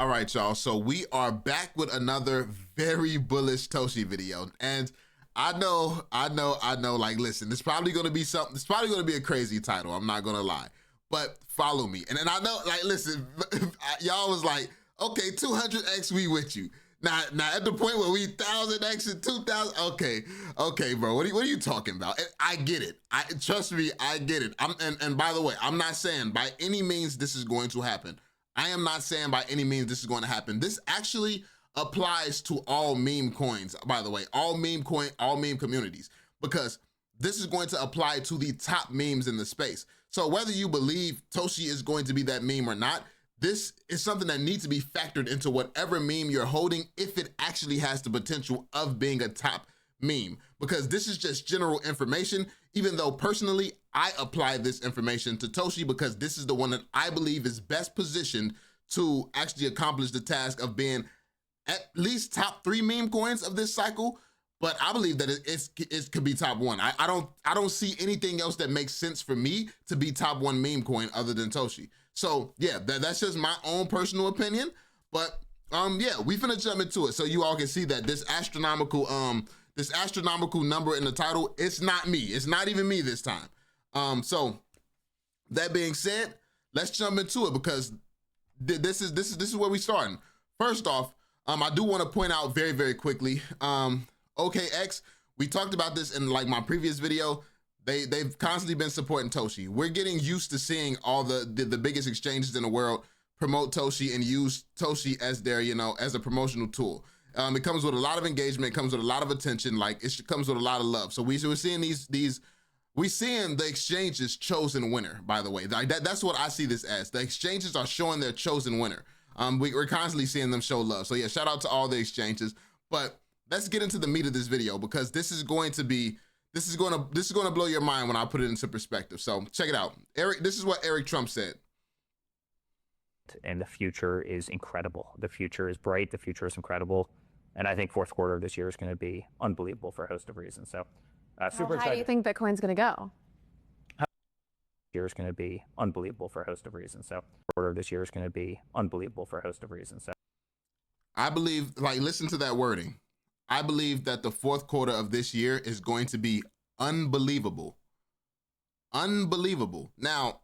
All right, y'all. So we are back with another very bullish Toshi video. And I know, like, listen, it's probably going to be something, it's probably going to be a crazy title. I'm not going to lie, but follow me. And I know, like, listen, y'all was like, okay, 200X, we with you. Now at the point where we 1,000X and 2,000, okay, bro, what are you talking about? And I get it. Trust me, I get it. And by the way, I'm not saying by any means this is going to happen. I am not saying by any means this is going to happen. This actually applies to all meme coins, by the way, all meme communities, because this is going to apply to the top memes in the space. So whether you believe Toshi is going to be that meme or not, this is something that needs to be factored into whatever meme you're holding if it actually has the potential of being a top meme, because this is just general information, even though personally I apply this information to Toshi because this is the one that I believe is best positioned to actually accomplish the task of being at least top 3 meme coins of this cycle. But I believe that it could be top 1. I don't see anything else that makes sense for me to be top 1 meme coin other than Toshi. So yeah, that's just my own personal opinion. But yeah, we finna jump into it so you all can see that this astronomical number in the title, it's not me. It's not even me this time. So that being said, let's jump into it because this is where we starting. First off, I do want to point out very, very quickly, OKX, we talked about this in like my previous video. They've constantly been supporting Toshi. We're getting used to seeing all the biggest exchanges in the world promote Toshi and use Toshi as their, as a promotional tool. It comes with a lot of engagement, it comes with a lot of attention, like it comes with a lot of love. So we're seeing we're seeing the exchanges chosen winner, by the way. Like that's what I see this as. The exchanges are showing their chosen winner. We're constantly seeing them show love. So yeah, shout out to all the exchanges. But let's get into the meat of this video because this is going to blow your mind when I put it into perspective. So check it out. This is what Eric Trump said. And the future is incredible. The future is bright. The future is incredible. And I think fourth quarter of this year is going to be unbelievable for a host of reasons. So super excited. How do you think Bitcoin's going to go? Year is going to be unbelievable for a host of reasons. So quarter of this year is going to be unbelievable for a host of reasons. So I believe, like, listen to that wording. I believe that the fourth quarter of this year is going to be unbelievable. Unbelievable. Now,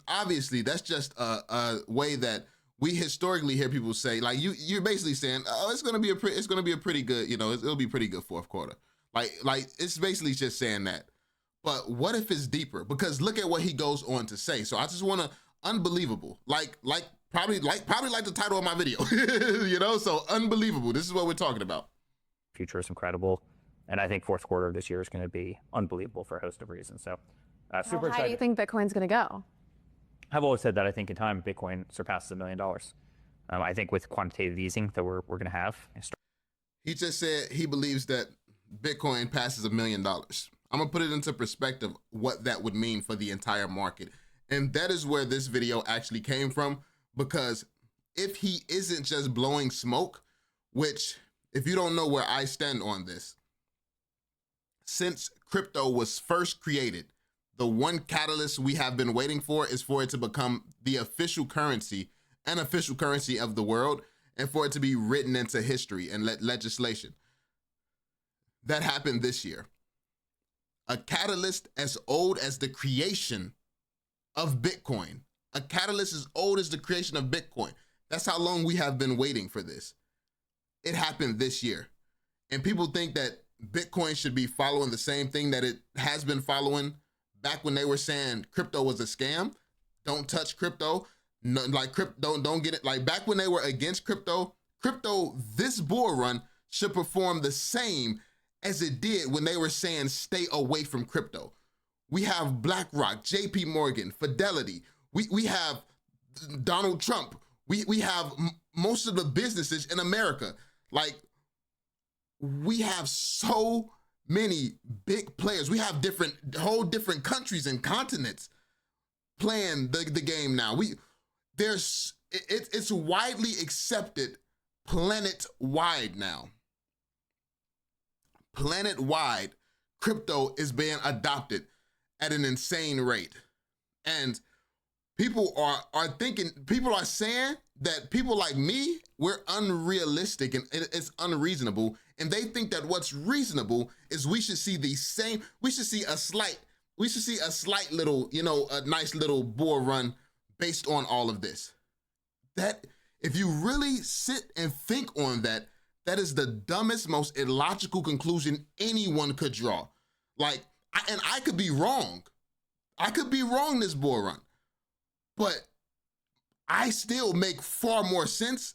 obviously, that's just a way that we historically hear people say, like, you're basically saying, oh, it's gonna be a pretty good, it'll be pretty good fourth quarter. Like it's basically just saying that. But what if it's deeper? Because look at what he goes on to say. So I just want to unbelievable, probably like the title of my video, So unbelievable. This is what we're talking about. Future is incredible, and I think fourth quarter of this year is going to be unbelievable for a host of reasons. So super excited. How do you think Bitcoin's going to go? I've always said that I think in time Bitcoin surpasses $1 million. I think with quantitative easing that we're going to have. He just said he believes that Bitcoin passes $1 million. I'm gonna put it into perspective what that would mean for the entire market, and that is where this video actually came from. Because if he isn't just blowing smoke, which if you don't know where I stand on this, since crypto was first created, the one catalyst we have been waiting for is for it to become the official currency, an official currency of the world, and for it to be written into history and legislation. That happened this year. A catalyst as old as the creation of Bitcoin. A catalyst as old as the creation of Bitcoin. That's how long we have been waiting for this. It happened this year. And people think that Bitcoin should be following the same thing that it has been following back when they were saying crypto was a scam. Don't touch crypto. No, like crypto, don't get it. Like back when they were against crypto, this bull run should perform the same as it did when they were saying stay away from crypto. We have BlackRock, JP Morgan, Fidelity. We have Donald Trump. We have most of the businesses in America. Like, we have so many big players. We have whole different countries and continents playing the game now. It's widely accepted planet-wide now. Planet-wide, crypto is being adopted at an insane rate. And people are saying that people like me, we're unrealistic and it's unreasonable. And they think that what's reasonable is we should see a slight little, a nice little bull run based on all of this. That, if you really sit and think on that, that is the dumbest, most illogical conclusion anyone could draw. Like, I could be wrong. I could be wrong this bull run, but I still make far more sense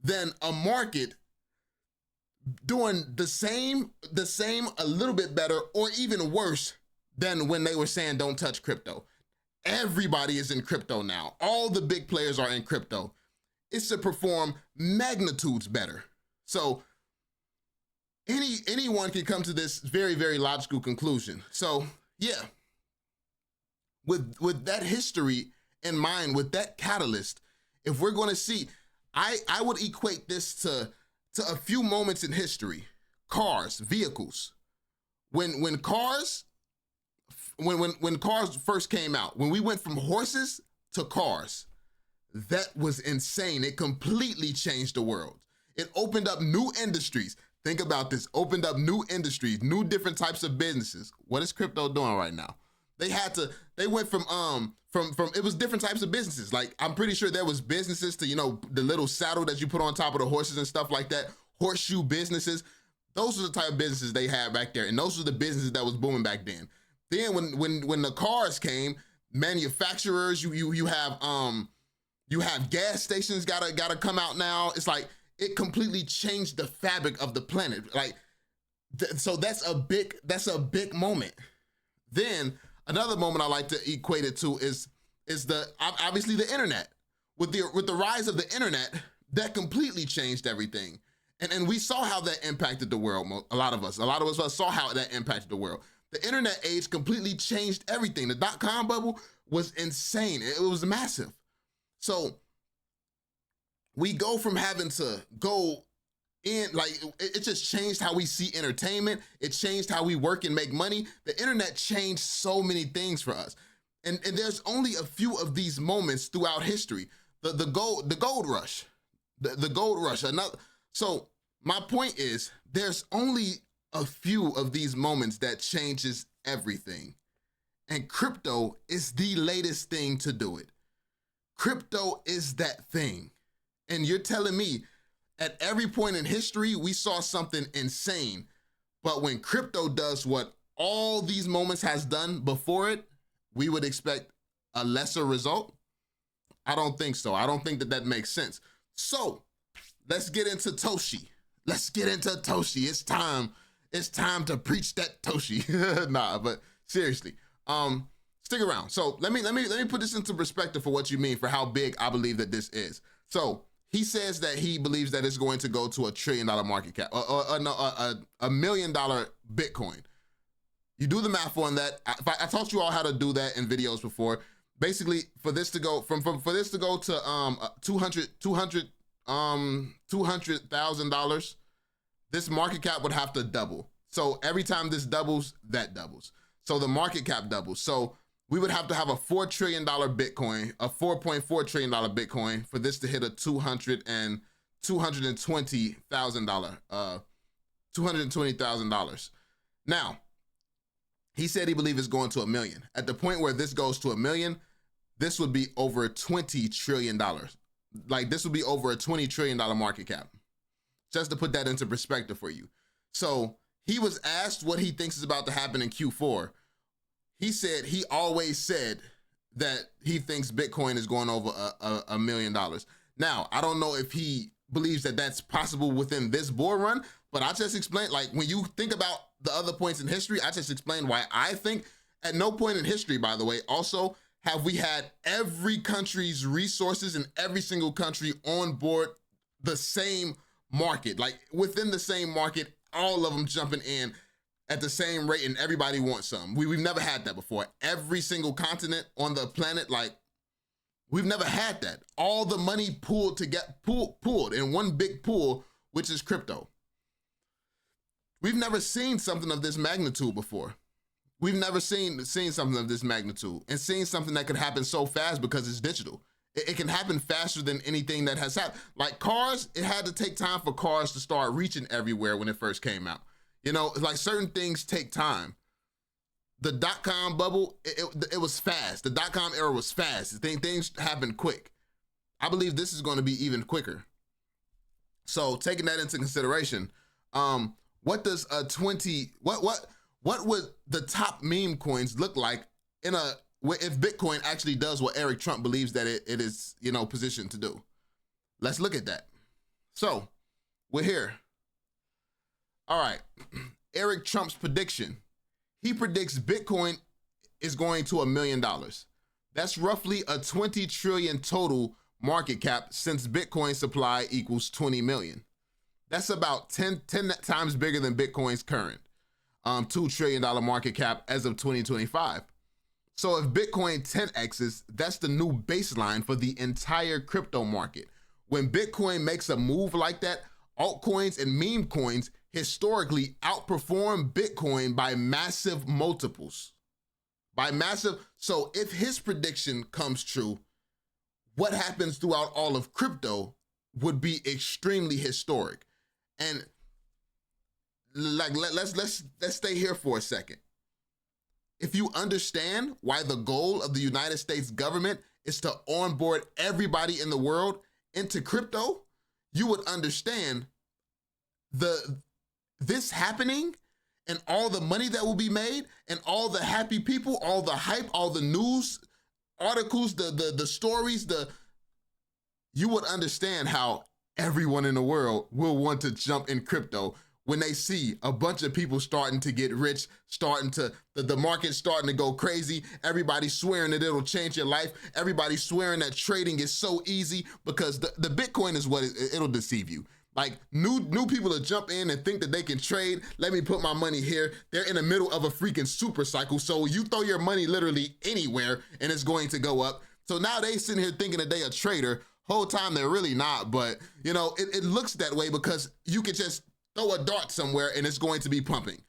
than a market doing the same, a little bit better, or even worse than when they were saying don't touch crypto. Everybody is in crypto now. All the big players are in crypto. It's to perform magnitudes better. So anyone can come to this very, very logical conclusion. So yeah, with that history in mind, with that catalyst, if we're going to see, I would equate this to a few moments in history. Cars, vehicles. When cars first came out, when we went from horses to cars, that was insane. It completely changed the world. It opened up new industries. Think about this, opened up new industries, new different types of businesses. What is crypto doing right now? They went from it was different types of businesses. Like, I'm pretty sure there was businesses to, the little saddle that you put on top of the horses and stuff like that, horseshoe businesses. Those are the type of businesses they had back there. And those were the businesses that was booming back then. Then when the cars came, manufacturers, you have gas stations gotta come out now. It's like, it completely changed the fabric of the planet. Like, so that's a big moment. Then another moment I like to equate it to is obviously the internet. With the rise of the internet, that completely changed everything. And we saw how that impacted the world. A lot of us saw how that impacted the world. The internet age completely changed everything. The .com bubble was insane. It was massive. So we go from having to go in, like, it just changed how we see entertainment. It changed how we work and make money. The internet changed so many things for us. And there's only a few of these moments throughout history. The gold rush. So my point is, there's only a few of these moments that changes everything. And crypto is the latest thing to do it. Crypto is that thing. And you're telling me at every point in history, we saw something insane. But when crypto does what all these moments has done before it, we would expect a lesser result? I don't think so. I don't think that makes sense. So let's get into Toshi. It's time to preach that Toshi. Nah, but seriously, stick around. So let me put this into perspective for what you mean, for how big I believe that this is. So he says that he believes that it's going to go to $1 trillion market cap, $1 million Bitcoin. You do the math on that. I taught you all how to do that in videos before. Basically, for this to go to $200,000, this market cap would have to double. So every time this doubles, that doubles. So the market cap doubles. So we would have to have a $4 trillion Bitcoin, a $4.4 trillion Bitcoin for this to hit a $220,000. Now, he said he believes it's going to $1 million. At the point where this goes to $1 million, this would be over $20 trillion. Like, this would be over a $20 trillion market cap. Just to put that into perspective for you. So he was asked what he thinks is about to happen in Q4. He always said that he thinks Bitcoin is going over $1 million. Now, I don't know if he believes that that's possible within this bull run, but I just explained, like, when you think about the other points in history, I just explained why I think at no point in history, by the way, also have we had every country's resources in every single country on board the same market, like within the same market, all of them jumping in at the same rate and everybody wants some. We've never had that before. Every single continent on the planet, like, we've never had that. All the money pooled in one big pool, which is crypto. We've never seen something of this magnitude before. We've never seen something of this magnitude and seen something that could happen so fast because it's digital. It can happen faster than anything that has happened. Like cars, it had to take time for cars to start reaching everywhere when it first came out. You know, like certain things take time. The dot-com bubble, it was fast. The dot-com era was fast. Things happened quick. I believe this is going to be even quicker. So taking that into consideration, what does what would the top meme coins look like if Bitcoin actually does what Eric Trump believes that it is, you know, positioned to do? Let's look at that. So we're here. All right. Eric Trump's prediction. He predicts Bitcoin is going to $1 million. That's roughly a 20 trillion total market cap since Bitcoin supply equals 20 million. That's about 10 times bigger than Bitcoin's current $2 trillion market cap as of 2025. So if Bitcoin 10x's, that's the new baseline for the entire crypto market. When Bitcoin makes a move like that, altcoins and meme coins historically outperform Bitcoin by massive multiples. So if his prediction comes true, what happens throughout all of crypto would be extremely historic. And like let's stay here for a second. If you understand why the goal of the United States government is to onboard everybody in the world into crypto, you would understand this happening and all the money that will be made and all the happy people, all the hype, all the news articles, the stories, you would understand how everyone in the world will want to jump in crypto when they see a bunch of people starting to get rich, the market starting to go crazy, everybody swearing that it'll change your life, everybody swearing that trading is so easy, because the Bitcoin is what it'll deceive you. Like new people will jump in and think that they can trade. Let me put my money here. They're in the middle of a freaking super cycle. So you throw your money literally anywhere and it's going to go up. So now they sitting here thinking that they a trader. Whole time they're really not, but you know, it looks that way because you can just throw a dart somewhere and it's going to be pumping.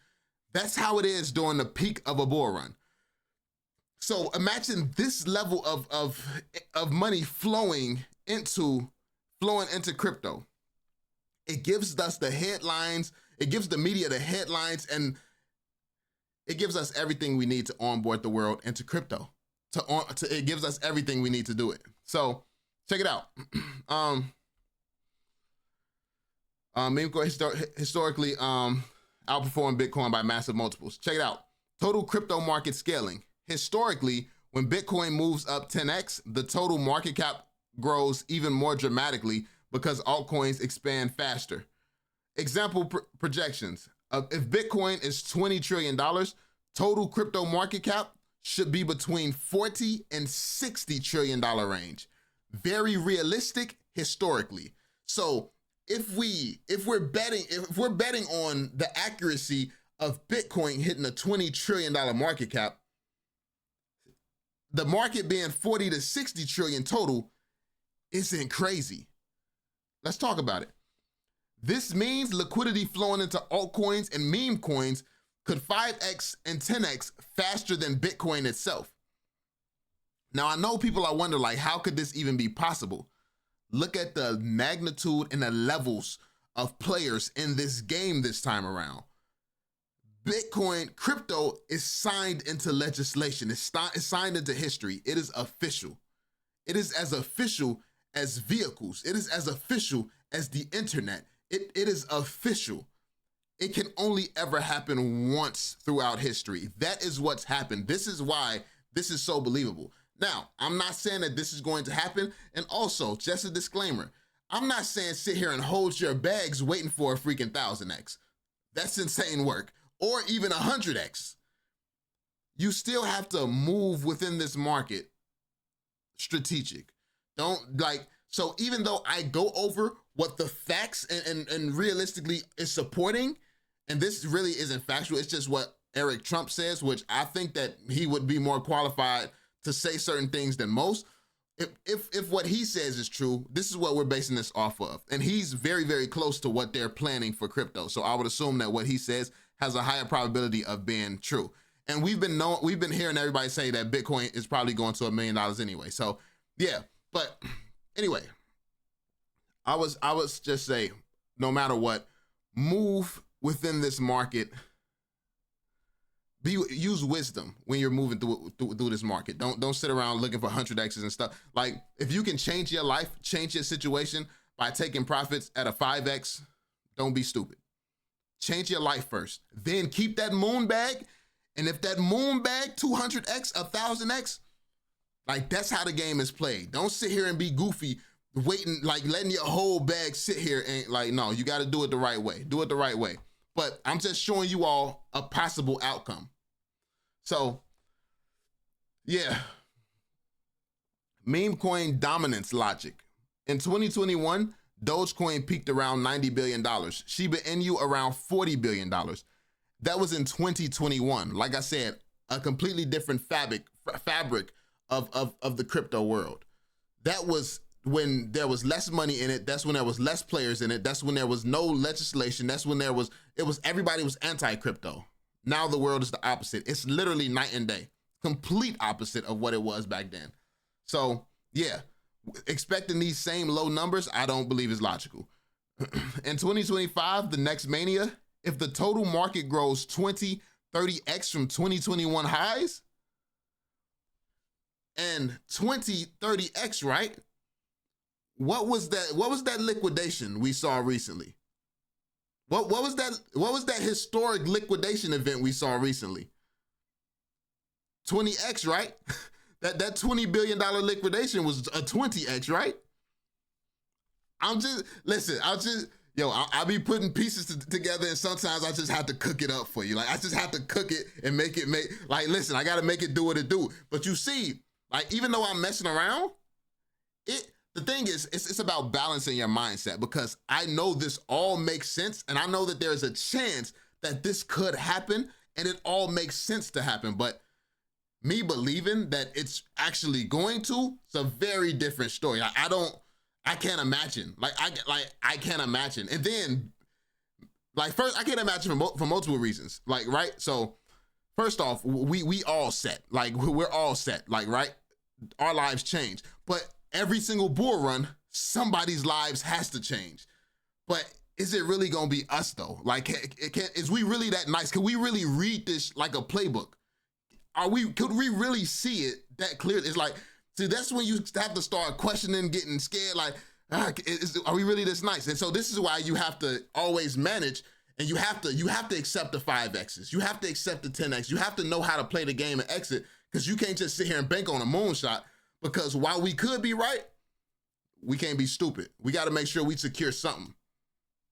That's how it is during the peak of a bull run. So imagine this level of money flowing into crypto. It gives us the headlines, it gives the media the headlines, and it gives us everything we need to onboard the world into crypto. It gives us everything we need to do it. So check it out. Memecoin historically outperformed Bitcoin by massive multiples. Check it out. Total crypto market scaling. Historically, when Bitcoin moves up 10x, the total market cap grows even more dramatically because altcoins expand faster. Example projections. If Bitcoin is $20 trillion, total crypto market cap should be between $40 and $60 trillion range. Very realistic historically. So if we're betting on the accuracy of Bitcoin hitting a $20 trillion market cap, the market being 40 to 60 trillion total isn't crazy. Let's talk about it. This means liquidity flowing into altcoins and meme coins could 5x and 10x faster than Bitcoin itself. Now, I know people are wondering, like, how could this even be possible? Look at the magnitude and the levels of players in this game this time around. Bitcoin, crypto is signed into legislation. It's signed into history. It is official. It is as official as vehicles. It is as official as the internet. It is official. It can only ever happen once throughout history. That is what's happened. This is why this is so believable. Now, I'm not saying that this is going to happen. And also, just a disclaimer, I'm not saying sit here and hold your bags waiting for a freaking 1000x. That's insane work. Or even 100x. You still have to move within this market strategic. So even though I go over what the facts and realistically is supporting, and this really isn't factual, it's just what Eric Trump says, which I think that he would be more qualified to say certain things than most. If what he says is true, this is what we're basing this off of. And he's very, very close to what they're planning for crypto. So I would assume that what he says has a higher probability of being true. And we've been hearing everybody say that Bitcoin is probably going to $1 million anyway. So yeah, But anyway, I was just say, no matter what, move within this market. Use wisdom when you're moving through this market. Don't sit around looking for 100x's and stuff. Like, if you can change your life, change your situation by taking profits at a 5x, don't be stupid. Change your life first. Then keep that moon bag. And if that moon bag 200x, 1000x, like, that's how the game is played. Don't sit here and be goofy, waiting, like letting your whole bag sit here and like, no, you got to do it the right way. Do it the right way. But I'm just showing you all a possible outcome. So, yeah. Memecoin dominance logic. In 2021, Dogecoin peaked around $90 billion. Shiba Inu around $40 billion. That was in 2021. Like I said, a completely different fabric of the crypto world. That was when there was less money in it. That's when there was less players in it. That's when there was no legislation. That's when everybody was anti-crypto. Now the world is the opposite. It's literally night and day. Complete opposite of what it was back then. So yeah, expecting these same low numbers, I don't believe is logical. In 2025, the next mania, if the total market grows 20, 30x from 2021 highs, and 20, 30x, right? What was that liquidation we saw recently? What was that historic liquidation event we saw recently? 20x, right? that $20 billion liquidation was a 20x, right? I'll be putting pieces together, and sometimes I just have to cook it up for you. Like, I just have to cook it and make like, listen, I got to make it do what it do. But you see, like, even though I'm messing around, the thing is, it's about balancing your mindset, because I know this all makes sense, and I know that there's a chance that this could happen, and it all makes sense to happen. But me believing that it's actually going to, it's a very different story. I can't imagine. I can't imagine. And then, like, first, I can't imagine for multiple reasons. Like, right? So, first off, we all set. Like, we're all set. Like, right? Our lives change. But every single bull run, somebody's lives has to change. But is it really gonna be us though? Like, is we really that nice? Can we really read this like a playbook? Could we really see it that clear? It's like, see, that's when you have to start questioning, getting scared, like, are we really this nice? And so this is why you have to always manage, and you have to accept the 5Xs. You have to accept the 10X. You have to know how to play the game and exit, because you can't just sit here and bank on a moonshot. Because while we could be right, we can't be stupid. We got to make sure we secure something,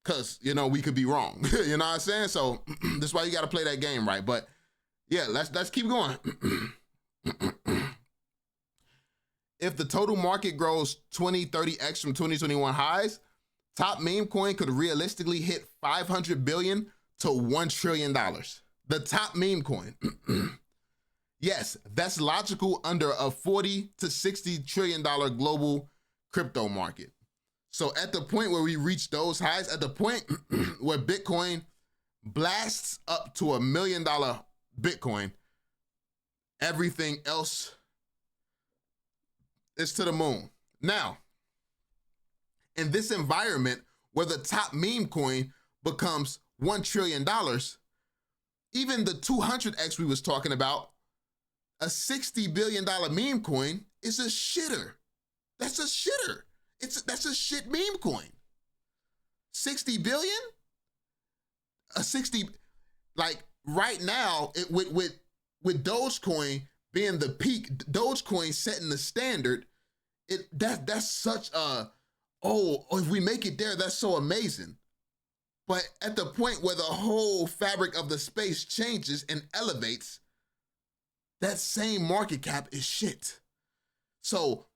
because, we could be wrong. You know what I'm saying? So that's why you got to play that game right. But yeah, let's keep going. If the total market grows 20, 30x from 2021 highs, top meme coin could realistically hit $500 billion to $1 trillion. The top meme coin. Yes, that's logical under a $40 to $60 trillion global crypto market. So at the point where we reach those highs, at the point where Bitcoin blasts up to $1 million Bitcoin, everything else is to the moon. Now, in this environment where the top meme coin becomes $1 trillion, even the 200x we was talking about, a $60 billion meme coin is a shitter. That's a shitter. That's a shit meme coin. 60 billion? Like, right now, with Dogecoin being the peak, Dogecoin setting the standard, that's such a, if we make it there, that's so amazing. But at the point where the whole fabric of the space changes and elevates, that same market cap is shit. So,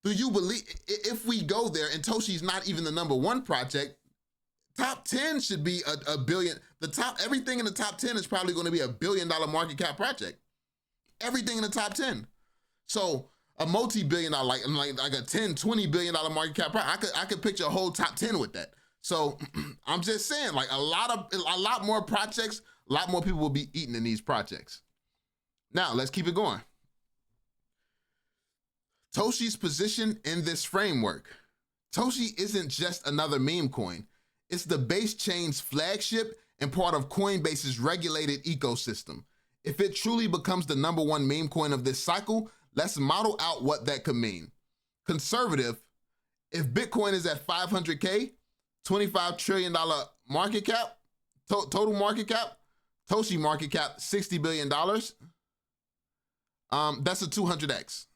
do you believe, if we go there, and Toshi's not even the #1 project, top 10 should be a billion. Everything in the top 10 is probably going to be $1 billion market cap project. Everything in the top 10. So a multi-billion dollar, like a $10, $20 billion market cap project, I could picture a whole top 10 with that. So I'm just saying, like, a lot more projects, a lot more people will be eating in these projects. Now let's keep it going. Toshi's position in this framework. Toshi isn't just another meme coin. It's the base chain's flagship and part of Coinbase's regulated ecosystem. If it truly becomes the #1 meme coin of this cycle, let's model out what that could mean. Conservative, if Bitcoin is at 500K, $25 trillion market cap, total market cap, Toshi market cap, $60 billion. That's a 200x.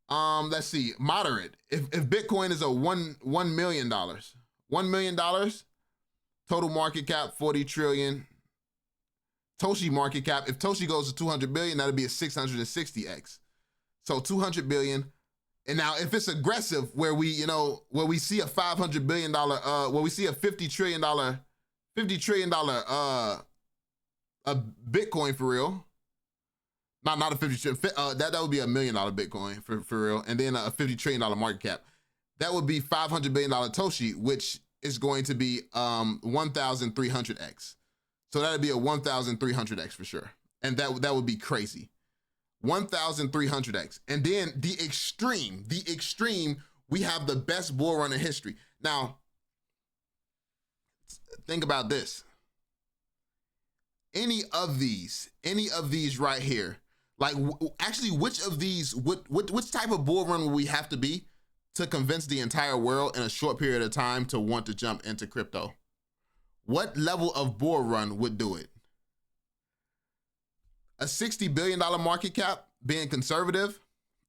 Let's see, moderate. If Bitcoin is a $1 million, $1 million, total market cap, 40 trillion. Toshi market cap, if Toshi goes to 200 billion, that'll be a 660x. So 200 billion. And now if it's aggressive, where we see a $500 billion, where we see a $50 trillion a Bitcoin for real. Not a 50 trillion, that would be $1 million Bitcoin for real. And then a $50 trillion market cap. That would be $500 billion Toshi, which is going to be 1,300x. So that'd be a 1,300x for sure. And that would be crazy. 1,300x. And then the extreme, we have the best bull run in history. Now, think about this. Any of these right here, like actually which of these, which type of bull run will we have to be to convince the entire world in a short period of time to want to jump into crypto? What level of bull run would do it? A $60 billion market cap being conservative,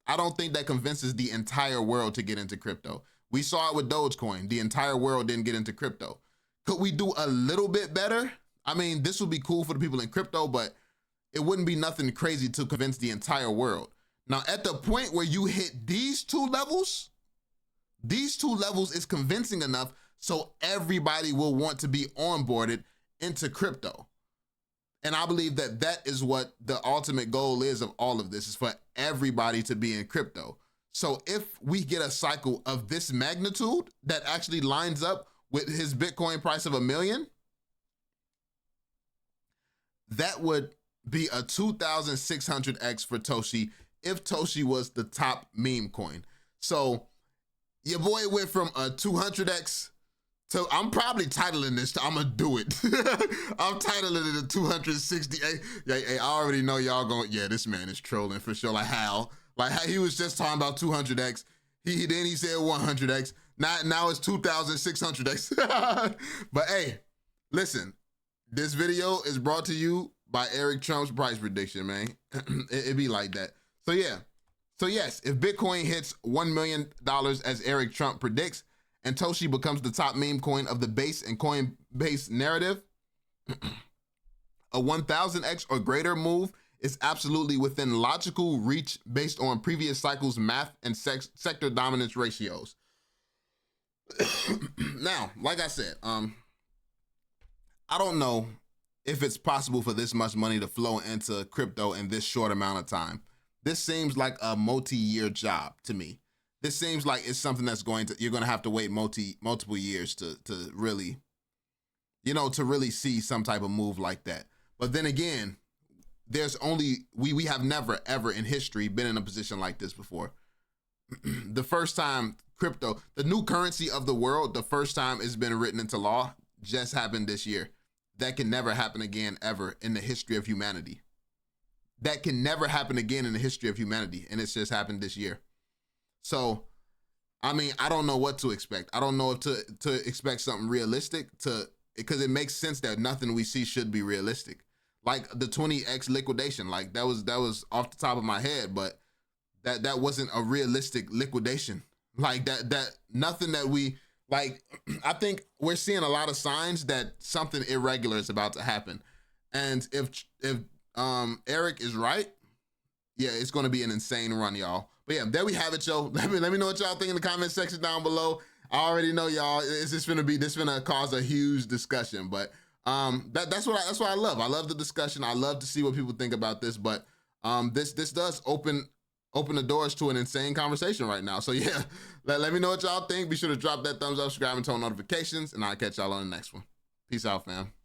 I don't think that convinces the entire world to get into crypto. We saw it with Dogecoin. The entire world didn't get into crypto. Could we do a little bit better? I mean, this would be cool for the people in crypto, but it wouldn't be nothing crazy to convince the entire world. Now, at the point where you hit these two levels is convincing enough so everybody will want to be onboarded into crypto. And I believe that that is what the ultimate goal is of all of this, is for everybody to be in crypto. So if we get a cycle of this magnitude that actually lines up with his Bitcoin price of $1 million, that would be a 2,600x for Toshi if Toshi was the top meme coin. So your boy went from a 200x to, I'm probably titling this, I'm gonna do it. I'm titling it a 268. Hey, I already know y'all going, yeah, this man is trolling for sure. Like how he was just talking about 200x. Then he said 100x. Now it's 2,600x. But hey, listen, this video is brought to you by Eric Trump's price prediction, man. It be like that. So yeah. So yes, if Bitcoin hits $1 million as Eric Trump predicts, and Toshi becomes the top meme coin of the base and Coinbase narrative, a 1,000x or greater move is absolutely within logical reach based on previous cycles' math and sector dominance ratios. Now, like I said, I don't know if it's possible for this much money to flow into crypto in this short amount of time. This seems like a multi-year job to me. This seems like it's something that's you're going to have to wait multiple years to really, to really see some type of move like that. But then again, we have never ever in history been in a position like this before. The first time crypto, the new currency of the world, the first time it's been written into law just happened this year. That can never happen again ever in the history of humanity. That can never happen again in the history of humanity. And it's just happened this year. So, I mean, I don't know what to expect. I don't know if to expect something realistic because it makes sense that nothing we see should be realistic. Like the 20x liquidation, like that was off the top of my head, but that wasn't a realistic liquidation. Like that nothing that we like. I think we're seeing a lot of signs that something irregular is about to happen. And if Eric is right, yeah, it's going to be an insane run, y'all. But yeah, there we have it, yo. Let me know what y'all think in the comment section down below. I already know y'all. This gonna cause a huge discussion, but that's what I love. I love the discussion. I love to see what people think about this. But this does open the doors to an insane conversation right now. So yeah, let me know what y'all think. Be sure to drop that thumbs up, subscribe, and turn on notifications, and I'll catch y'all on the next one. Peace out, fam.